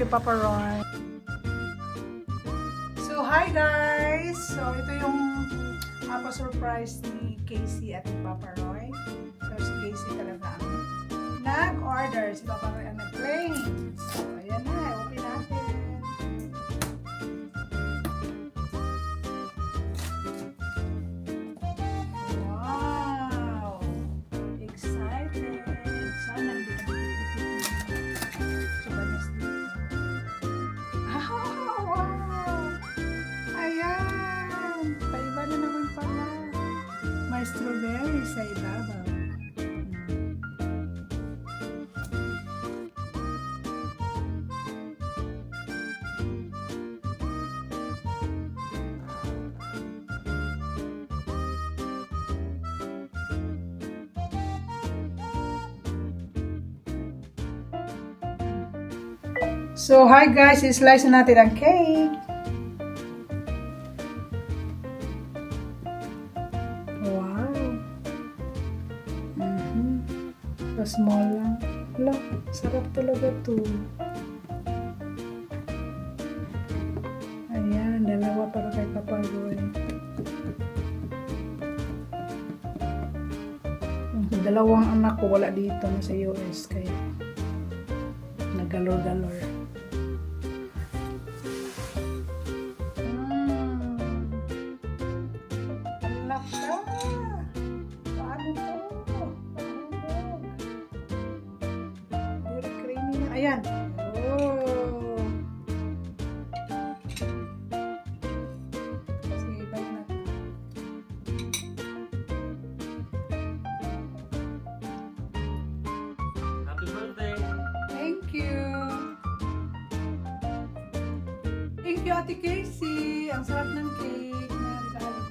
Papa Roy. So, hi guys! So, ito yung surprise ni Casey at ni Papa Roy. So, si Casey talaga ang nag-order. Si Papa Roy ang nag-claim. So, ayan na. Open natin. Wow! Excited! Sana hindi na may strawberry sa ibabaw. So, hi guys, i-slice na natin ang cake. Wow. Small lang. Hala, sarap talaga to. Ayan, dalawa para kay Papa Roy. Dalawang anak ko wala dito na sa US, kaya nagalor-galor. Ayan. Oh. Sige, balik natin. Happy birthday! Thank you. Thank you, Ate Casey. Ang sarap ng cake na regalo.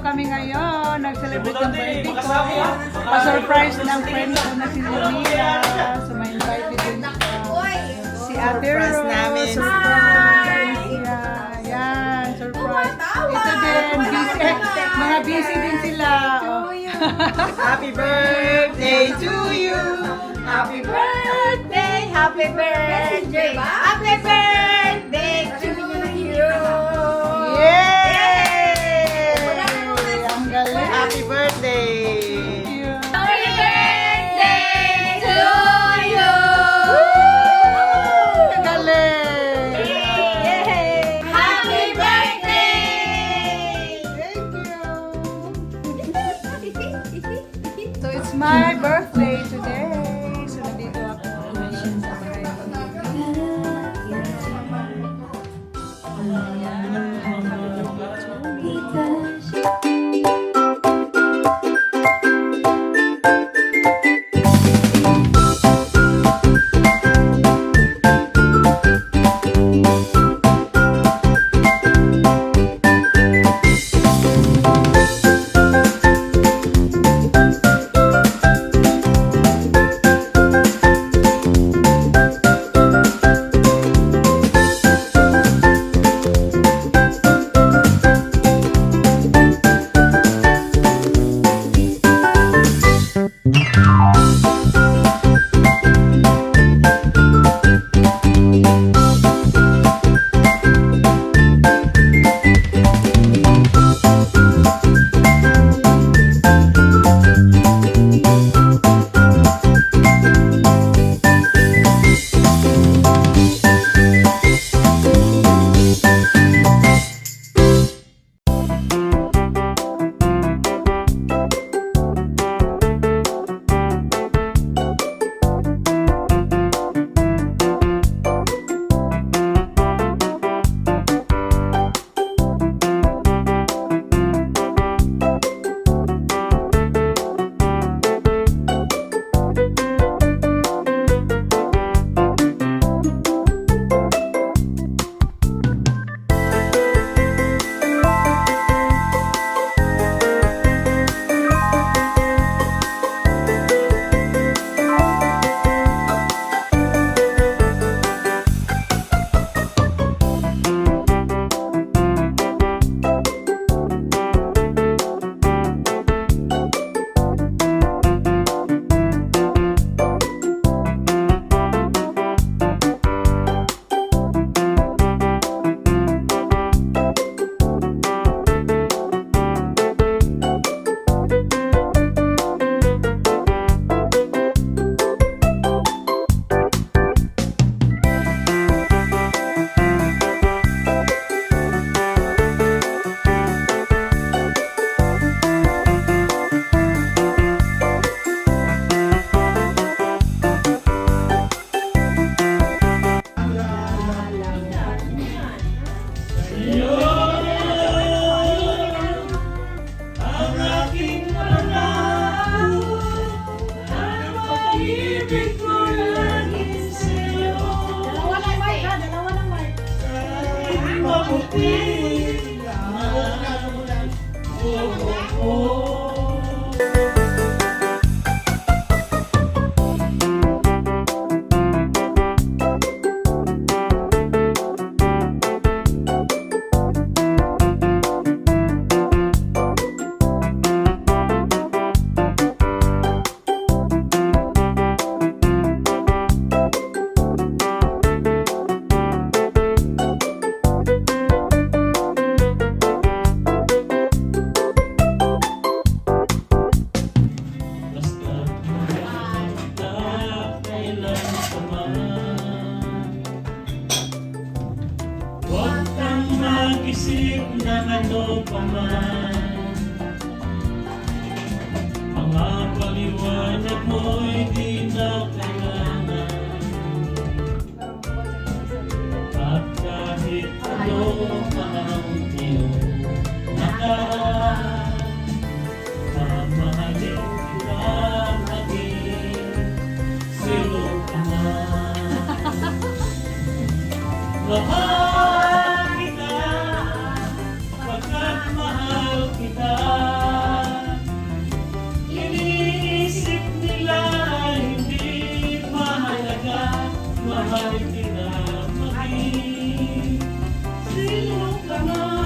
Kami ngayon, nag-celebrate ng birthday ko. Pa-surprise ng friend ko na si Lumira. So, may invited din si Ate Rose. Surprise! Yan, surprise. Ito din, busy. Mga busy din sila. Happy birthday to you! Happy birthday! Happy birthday! Happy birthday to you! Happy birthday! Happy birthday to you! Galing! Happy birthday! Thank you! So it's my birthday today. So nandito ako ngayon sa bahay ko. Nag-isip na ano pa man, mga paliwanag mo'y di na kailangan. At kahit ano pa ang iyong nakaraan, mamahalin kita maging sino ka man. Mahal kita, pagkat mahal kita. Iniisip nila hindi mahalaga, mahal kita maging sino ka man.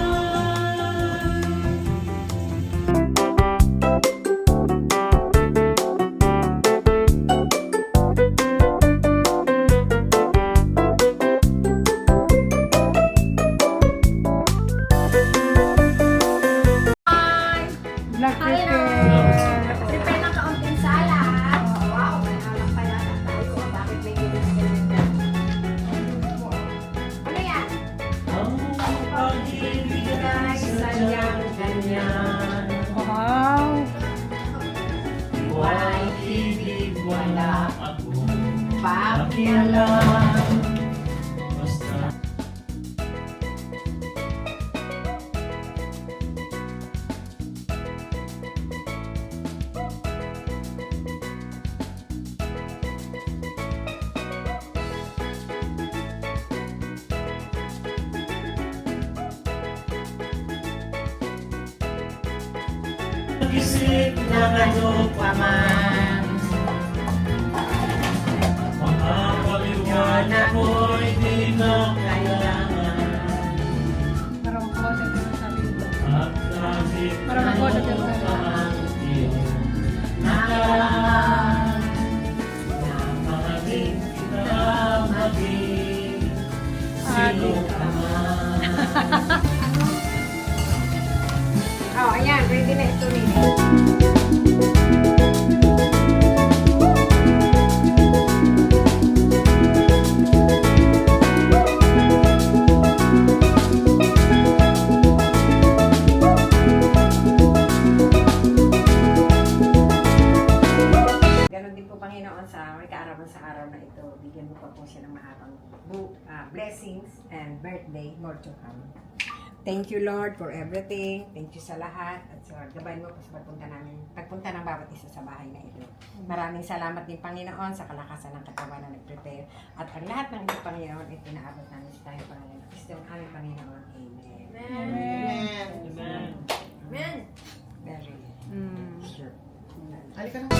Nag-prepare. Prepare ng kaunting salad. Wow, may alak pa yata tayo. Bakit may gilis-gilis yan? Ano yan? Ang pag-ibig Guys, sadyang ganyan. Wow. Walang ibig, wala akong Pakialam. basta. Nag-isip na ano pa man, mga paliwanag mo'y di na kailangan. Parang ako sa sabi ko. At kahit Parang ako ano sa pa ang iyong nakaraan, mamahalin kita maging sino ka man. Oh, ayan. Ready na ito rin. Ganon din po, Panginoon, sa may kaarawan sa araw na ito. Bigyan mo pa po siya ng mahabang blessings and birthday more to come. Thank you, Lord, for everything. Thank you sa lahat. At sa gabay mo po sa pagpunta ng bawat isa sa bahay na ito. Maraming salamat din, Panginoon, sa kalakasan ng katawan na nag-prepare. At ang lahat ng ito, Panginoon, ay pinaabot namin sa tayo, Panginoon. Kristo ang aming Panginoon. Amen. Amen. Amen. Amen. Very sure. Halika na.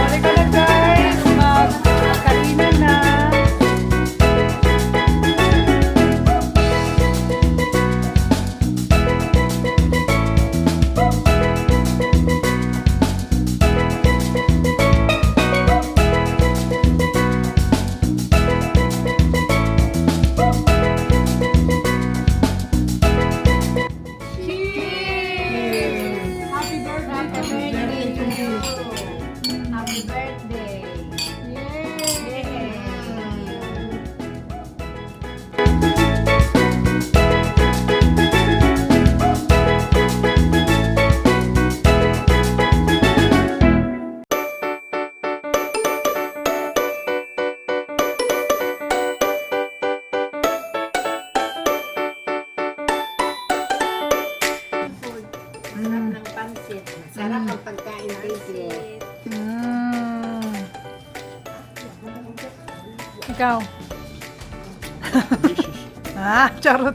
Halika na guys. Magkainan na. Cheers! Happy birthday to you. Happy birthday. Yay! Sarap ng pansit. Sarap ang pagkain dito. Mm. Ikaw. Charot.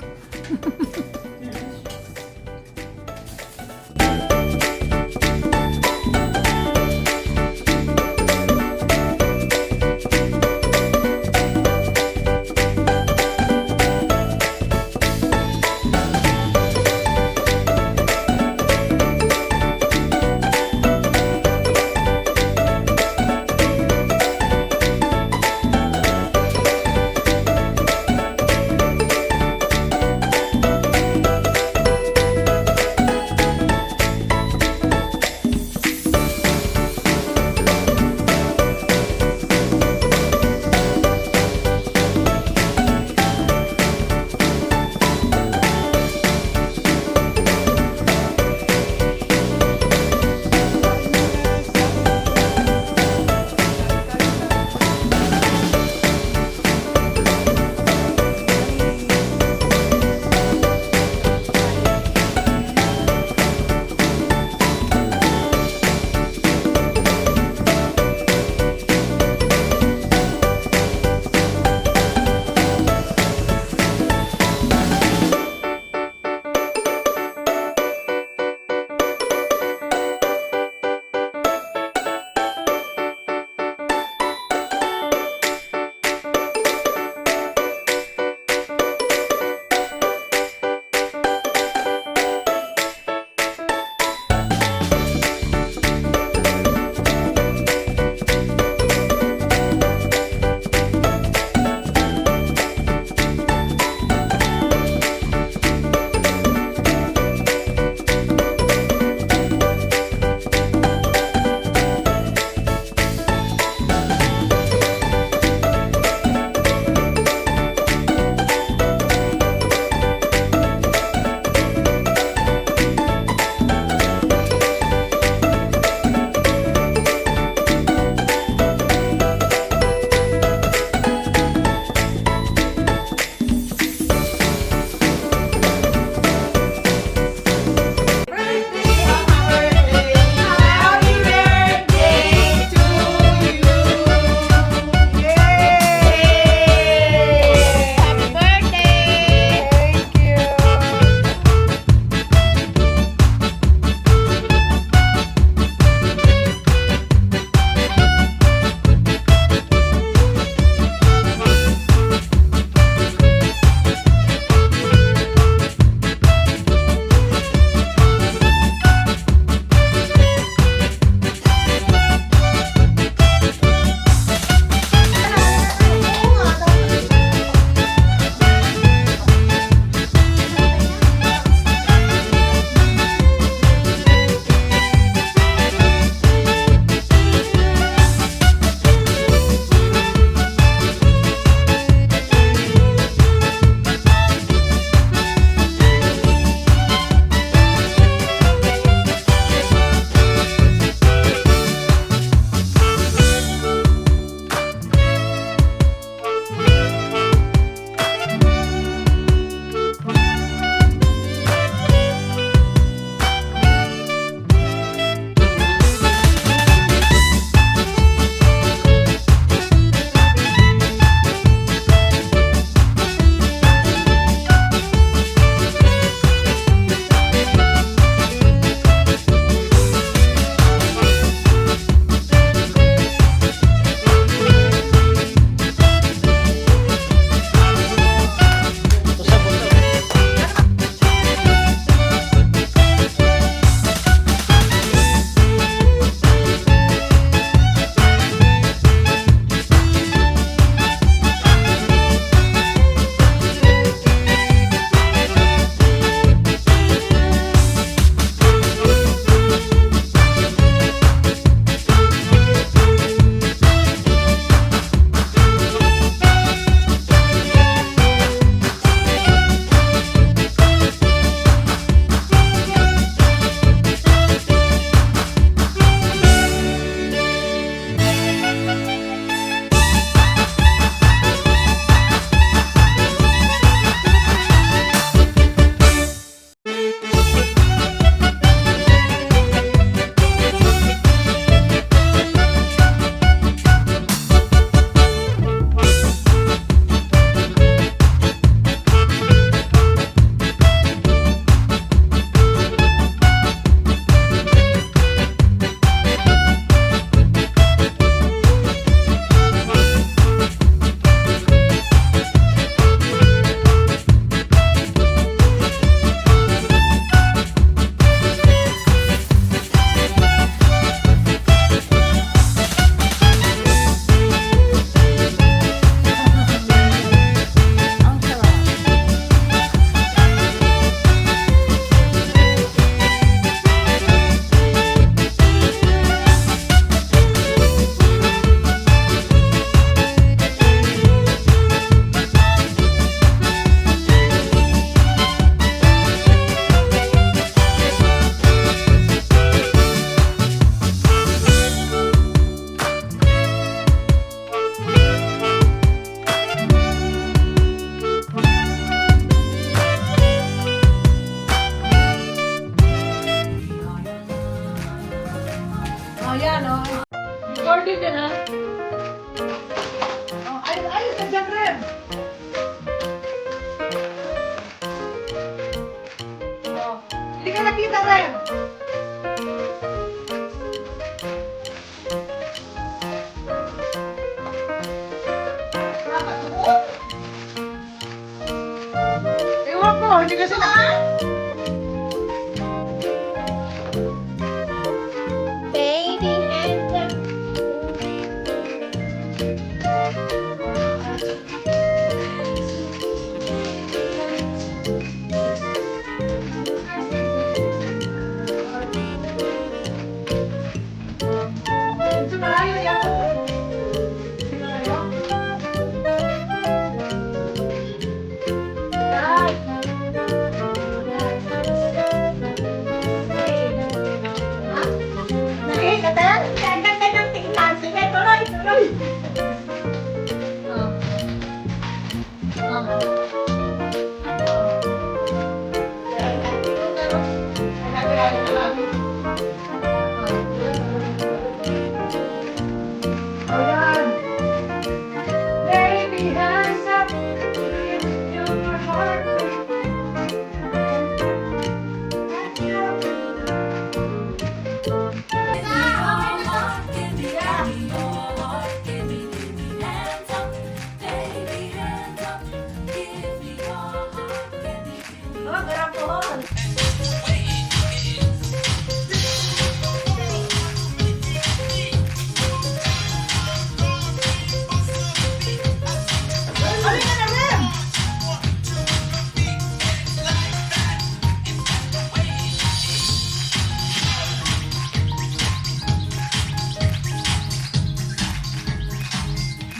Oh, yan, oh. Recorded din, ha? Oh, ayos na dyan, Rem. Oh, hindi ka nakita, Rem. Ewan ko, hindi kasi Baby and the Ito malayo yan. Malayo. Dad. Nakikita? Ganda ng tingnan. Sige, tuloy, tuloy. Oh. Oh. Ayan. Baby, hands up. Your heart. Oh, garapon.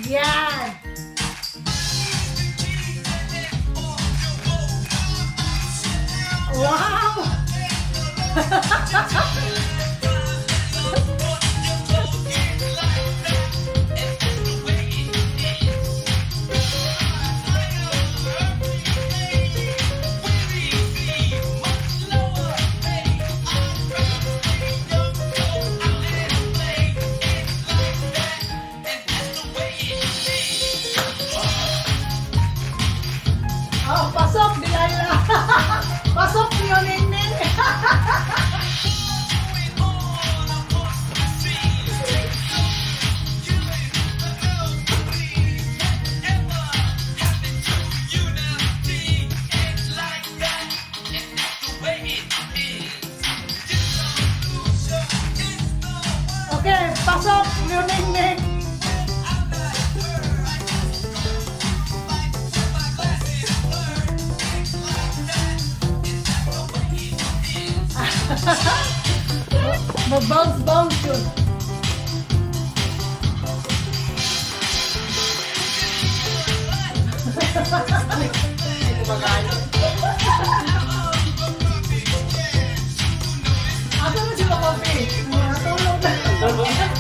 Yan. Wow! Oh, pasok, Delilah. Pasok, Pio Neng-Neng. Okay, pasok, Pio Neng-Neng. Mag-bounce-bounce yun. Asa mo sila kopi? Matulog na. Pagod.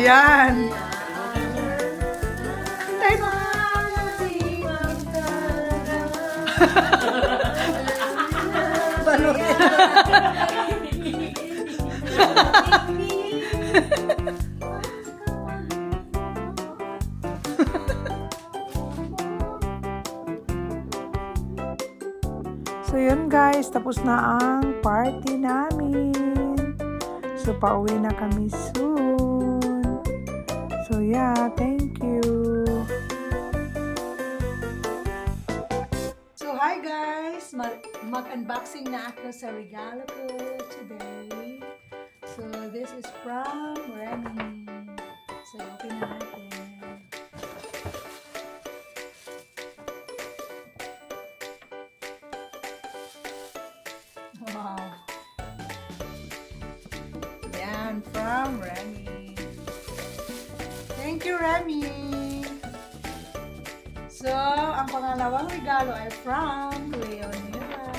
Ayan. Hintayin mo. So yun guys, tapos na ang party namin. So pauwi na kami soon. So yeah, thank you. So hi guys, mag-unboxing na ako sa regalo ko today. So this is from Remy. So open na natin. Wow. Yan, from Remy. Thank you, Remy. So, ang pangalawang regalo ay from Leonora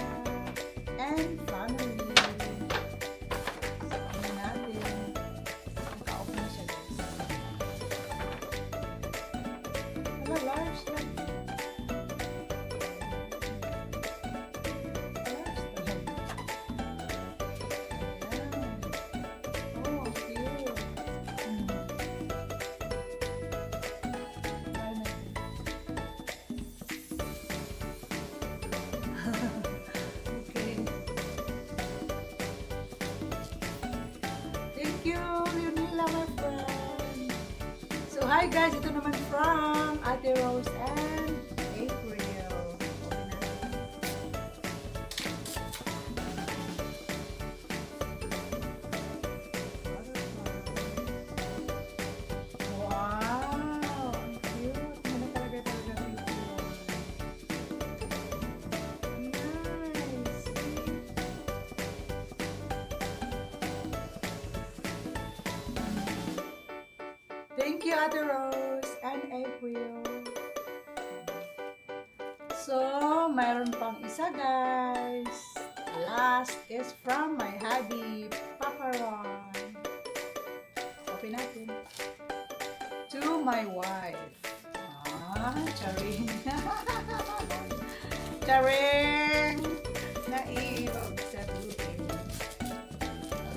and family. So, ano natin? Naka-open na siya, guys. Wala, large lang. Okay. Thank you, Leonila, my friend. So, hi guys, ito naman from Ate Rose and April. Open natin. Wow! Ang cute. Ano talaga cute. Nice. Thank you, Ate Rose and April. So, mayroon pang isa, guys. Last is from my hubby, Papa Ron. Open natin. To my wife. Charing. Charing! Naiibag sa butin.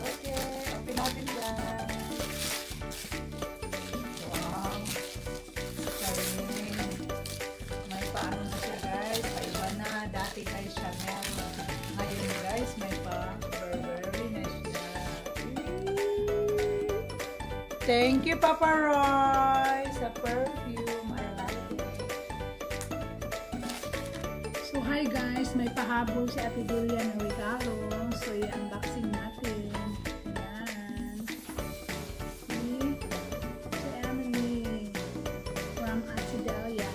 Okay, open natin guys. Wow. Charing. May paano na siya guys. Paiba na. Dati guys siya meron. Ngayon guys, may pa Burberry na siya. Thank you, Papa Roy, sa perfume. I like it. So, hi guys. May pahabol si Ate Delia na regalo. So, i-unboxing natin. Ayan. Si Emily from Ate Delia.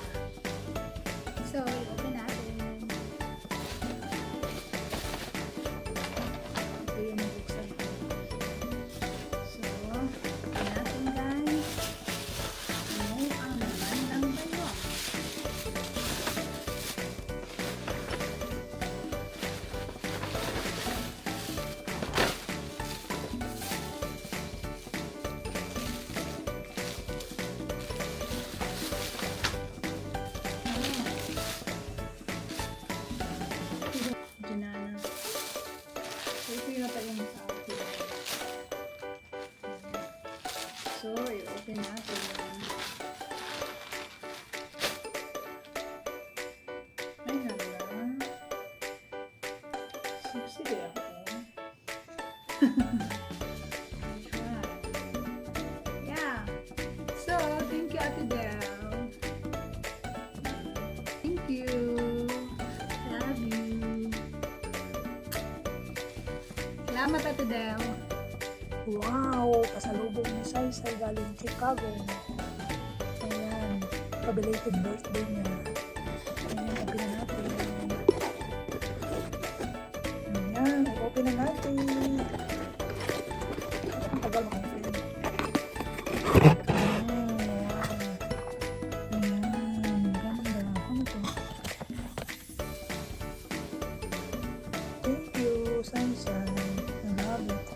So, i-open natin. Ito yung nabuksan ko. So, open natin guys. Ano ang naman ng bayo? Janana. So, ito yung natayong sa akin. So, i-open natin. Ay, hala. Sige ako. Yeah. So, thank you, Ate Del. Thank you. Love you. Salamat, Ate Del. Wow! Pasalubong ni Saysay galing Chicago. Ayan. Pa-belated birthday niya. Ayan, open na natin. Ayan, open na natin. Ang tagal mga friend. Ayan, ganda. Ano to? Thank you, Saysay. I love it.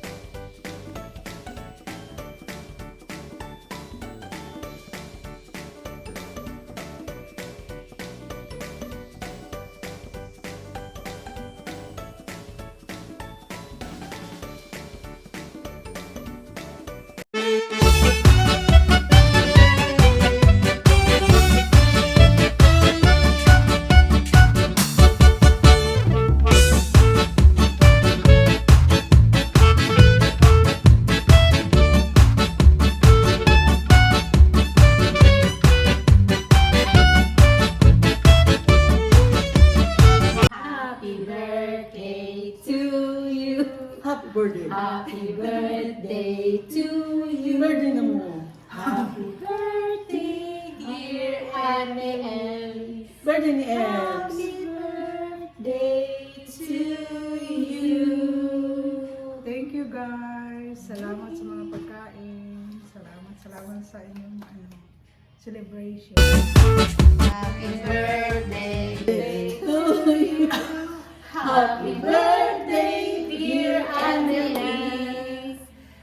Birthday. Happy birthday to you. Birthday na mo. Happy birthday, dear Anne. Birthday ni Ex. Happy birthday to you. Thank you guys. Salamat sa mga pagkain. Salamat sa inyong celebration. Happy birthday to you. Happy birthday, dear Annalise.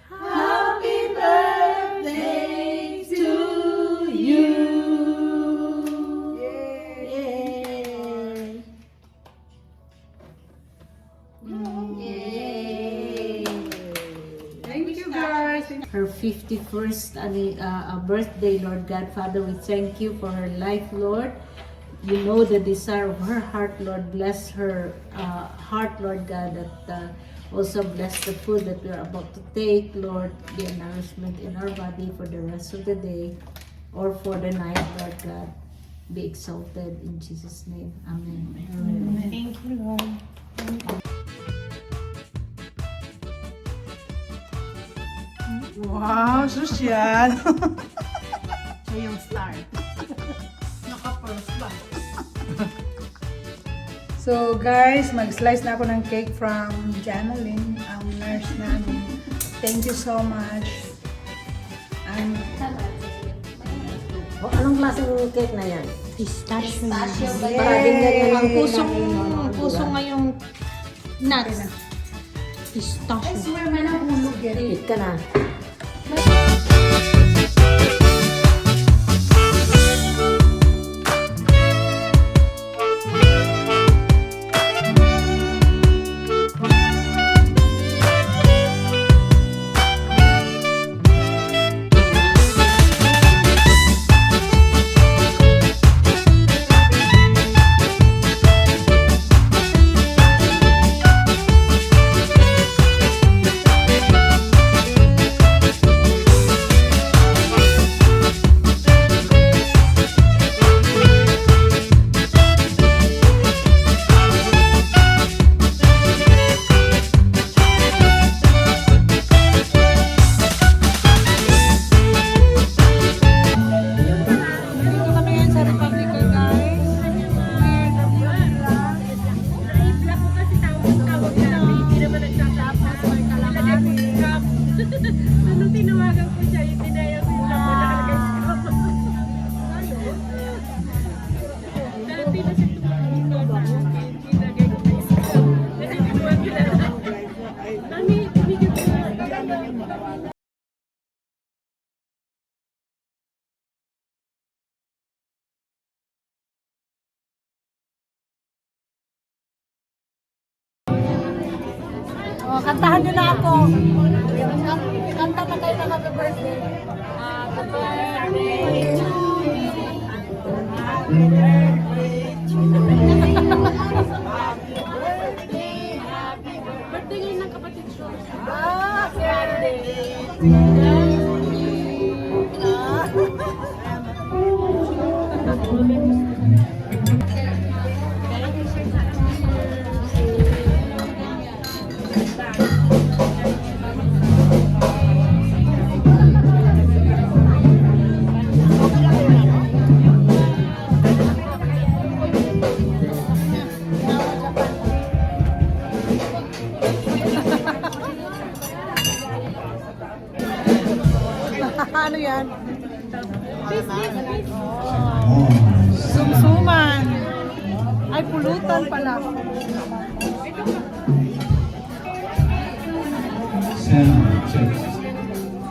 Happy birthday to you. Yay. Yay. Thank you guys. Her 51st birthday, Lord God. Father, we thank you for her life, Lord. You know the desire of her heart, Lord. Bless her heart, Lord God, that also bless the food that we are about to take, Lord. The nourishment in our body for the rest of the day or for the night, Lord God. Be exalted in Jesus' name. Amen. Thank you, Lord. Wow, social. Siya yung star. Naka-first ba? So guys, mag-slice na ako ng cake from Janalyn, ang nurse namin. Thank you so much. O, anong klaseng cake na yan? Pistachio ba Maraming ganyan ang cake pusong, namin. pusong ngayong nuts. Pistachio. Swear man ang hulog yan. Eat ka na. Dito kami ngayon sa Republica, guys. Anong tinawagan ko siya, yung tinaya ko yung laban na nakalagay sa kama. Dati na siya tumawag ko, pinagay ko na isa. Kasi tinuwag ko na lang. Mami, bigyan ko na. Oh, kantahan niyo na ako. Kanta na kayo ng happy birthday. Happy birthday to you. Happy birthday to you. Happy birthday, happy birthday. Birthday ngayon ng kapatid ko. Birthday to ano yan? Sumsuman. Ay, pulutan pala. Sound check.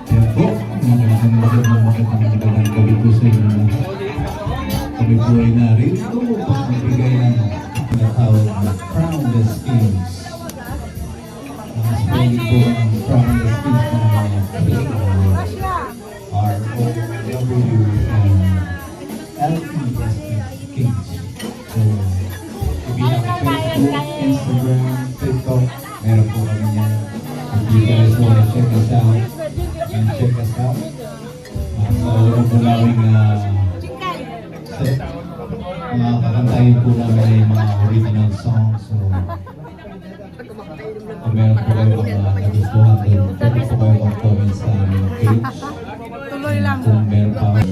Yan po, magandang gabi po sa inyo lahat. Kami po ay narito upang magbigay ng tinatawag na Crownless Kings. Spelling po ang Crownless Kings na R-O-W and L-E-S-S Kings. So, bilang Facebook, Instagram, TikTok, meron po kami yan. If you guys want to check us out, and check us out. So, meron po namin set. Kakantahin po namin ay mga original songs. So, kung meron po kayo mga nagustuhan doon, pwede po kayo mag-comment sa aming page. Tuloy lang. Kung meron pa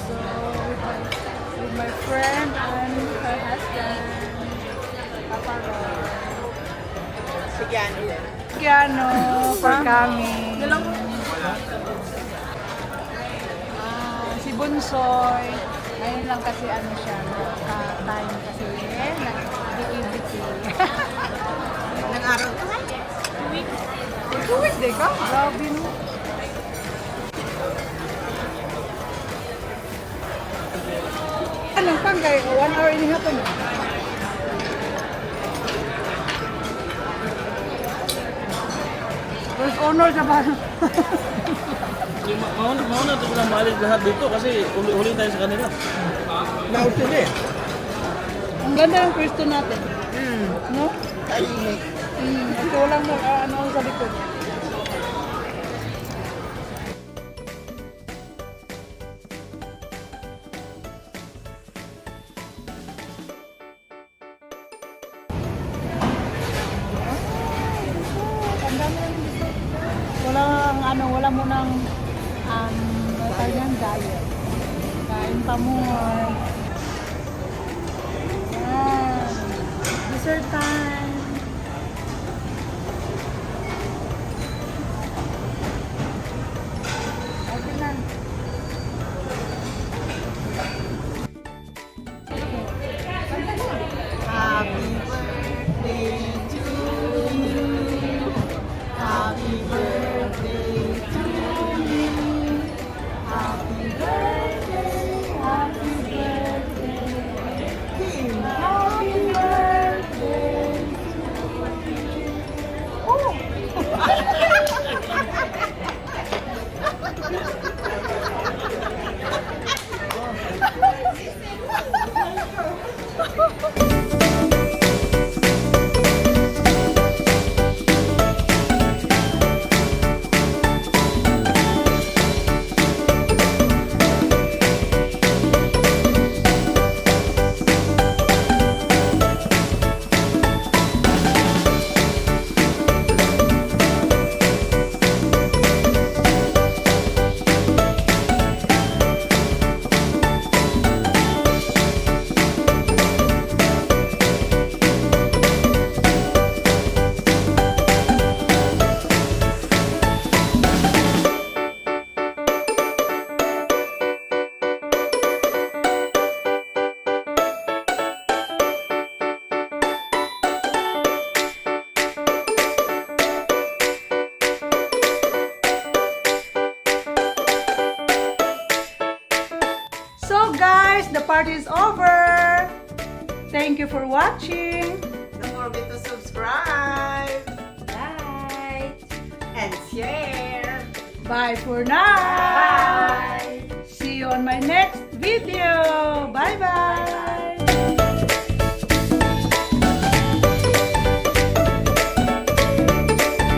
So, with my friend and her husband, Papa Roy. Sigano for coming. Si Bunsoy, ngayon lang kasi ano siya, time kasi nag-ibiti. Ilang araw to? 2 weeks din ka? Grabe no. Anong panggay? 1 hour and a half ano? First honor sa ba? Mauna ito lang maalis lahat dito kasi uli tayo sa kanila. Ang ganda ng pwesto natin. No? Ito lang mo, ano sa likod. Wala mo nang kanyang diet. Kain pa mo. Yan. Dessert time. Okay na. Happy birthday to you. Happy birthday to you. Happy birthday, happy birthday. Happy birthday to you. Oh! So guys, the party is over. Thank you for watching. Don't forget to subscribe, Like. and share. Bye for now. Bye! See you on my next video. Bye bye.